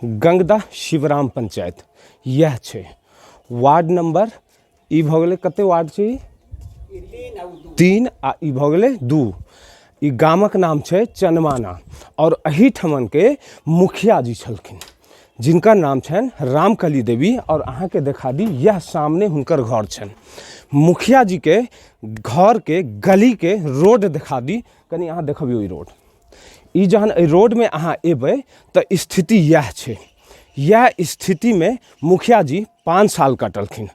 गंगदा शिवराम पंचायत यह छे। Ward number ई भ गेलै कते वार्ड छै? 3 आ ई भ गेलै 2। ई गामक नाम छै चनमाना और एही ठमन के मुखिया जी छलखिन जिनकर नाम छन रामकली देवी। और अहाँ के देखा दी यह सामने हुनकर घर छन। मुखिया जी के घर के गली के रोड दिखा दी कनी अहाँ देखबियो। ई रोड ई जहन ए रोड में अहाँ एबै त स्थिति यह छे। यह स्थिति में मुखिया जी 5 साल कटलखिन।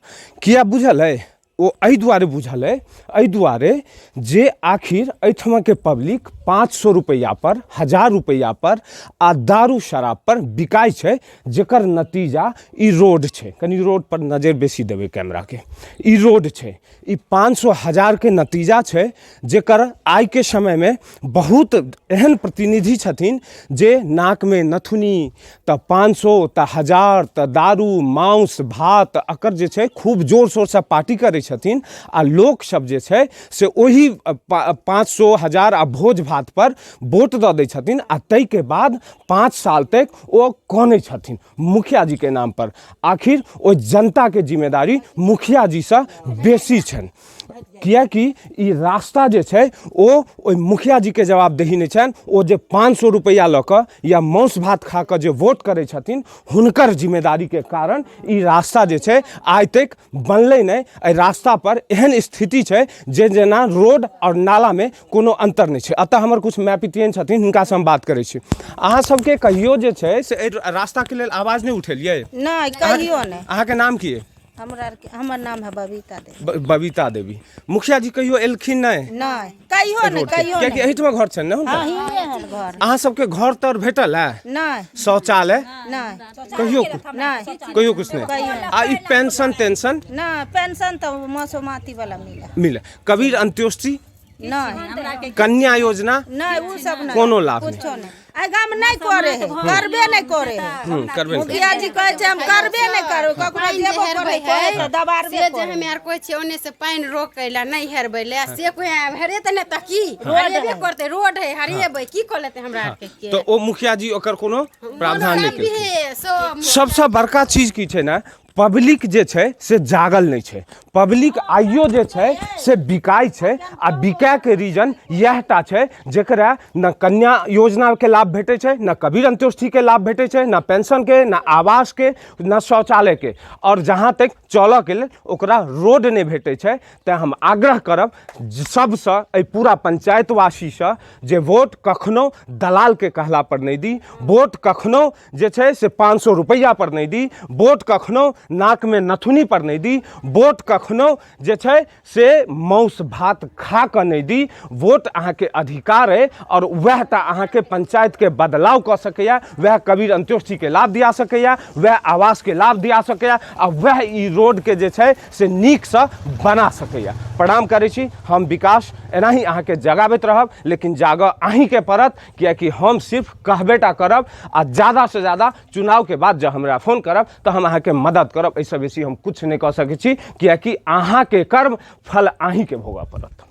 किया बुझल है? ओ एहि दुआरे बुझल है, एहि दुआरे जे आखिर एहिठमा के पब्लिक 500 रुपया पर, 1000 रुपया पर आ दारू शराब पर बिकाय छै, जेकर नतीजा ई रोड छै। कनी रोड पर नजर बेसी देवे कैमरा के। ई रोड छै, ई 500 1000 के नतीजा छै, जेकर आइ के समय में बहुत एहन प्रतिनिधि छथिन जे नाक में नथुनी त 500 त 1000 त दारू मांस भात अकर जे छै खूब जोर शोर से पार्टी करे छथिन। आ लोक सब जे छै से ओही 500 1000 आ भोज भात पर वोट दऽ दै छथिन। आ तै के बाद 5 साल तक ओ कानै छथिन मुखिया जी के नाम पर। आखिर ओ जनता के जिम्मेदारी मुखिया जी से बेसी छन। कियाकि ई रास्ता जे छै ओ मुखिया जी के जवाबदेही नहीं छन। ओ जे 500 रुपया लऽ कऽ या मांस भात खा कऽ जे वोट करे छथिन हुनकर जिम्मेदारी के कारण ई रास्ता जे छै आइ तक बनलै नहीं। एहि रास्ता पर एहन स्थिति छै जे जेना रोड और नाला में कोनो अंतर नहीं छै। अतः हमर कुछ मैपिटियन छथिन हुनका से हम बात करे छी। अहाँ सबके कहियो जे छै से एहि रास्ता के लेल आवाज नहीं उठेलिए? नहीं कहियो नहीं। अहाँ के नाम की है? हमर नाम है बबीता देवी। बबीता देवी। मुखिया जी कहियो एलखिन नहीं? नहीं कहियो नहीं, कहियो नहीं। एहिठमा घर छन ने? हाँ हिये है घर। अहाँ सबके घर तर भेटल है? नहीं। शौचालय? नहीं। कहियो नहीं। कहियो कुछ नहीं। आ ई पेंशन टेंशन? नहीं पेंशन तो मसोमाती वाला मिला। मिले। कबीर अंत्योष्टि? नहीं। कन्या योजना? नहीं वो सब नहीं। कोनो लाभ कुछो नहीं। आई गाम नहीं करे है, करबे नहीं करे है। करबे नहीं। मुखिया जी कहे छै हम करबे नहीं करो, ककरो देबो करे है त दबारबे से करे। जे हमे आर कोइ छै ओने से पानी रोकैला नहीं हरबैले से कोइ हरे त ने त की हरेबे करते। रोड है हरिएबै की क लेते हमरा आर के। तो ओ मुखिया जी ओकर कोनो प्रावधान नहीं भी केलखिन। सो सबसे बड़का चीज की छै ना, पब्लिक जे छै से जागल नहीं छै। पब्लिक आइयो जे छै से बिकाय छै। आ बिकाय के रीजन यहटा छै जेकरा न कन्या योजना के लाभ भेटे छै, न कबीर अंत्योष्टि के लाभ भेटे छै, न पेंशन के, न आवास के, न शौचालय के। और जहाँ तक चलऽ के लेल ओकरा रोड नहीं भेटे छै। तें हम आग्रह करब सबसे एहि पूरा पंचायतवासी से जे वोट कखनो दलाल के कहला पर नहीं दी, वोट कखनो जे छै से 500 रुपया पर नहीं दी, वोट कखनो नाक में नथुनी पर नहीं दी, वोट कखनो जे छै से मांस भात खा कर नहीं दी। वोट अहाँ के अधिकार है और वह टा अहाँ के पंचायत के बदलाव कर सकैया, वह कबीर अंत्योष्टि के लाभ दिया सकैया, वह आवास के लाभ दिया सकैया, आ वह ई रोड के जे छै से नीक से बना सकैया। प्रणाम करै छी। हम विकास एनाही अहाँ के जगाबैत रहब, लेकिन जागऽ अहीं के पड़त, कियाकि हम सिर्फ कहबेटा करब। आ ज़्यादा से ज़्यादा चुनाव के बाद जब हमरा फोन करब तो हम अहाँ के मदद करब। ऐसे बेसी हम कुछ नहीं कह सकै छी, कियाकि अहाँ के कर्म फल अहीं के भोगऽ पड़त।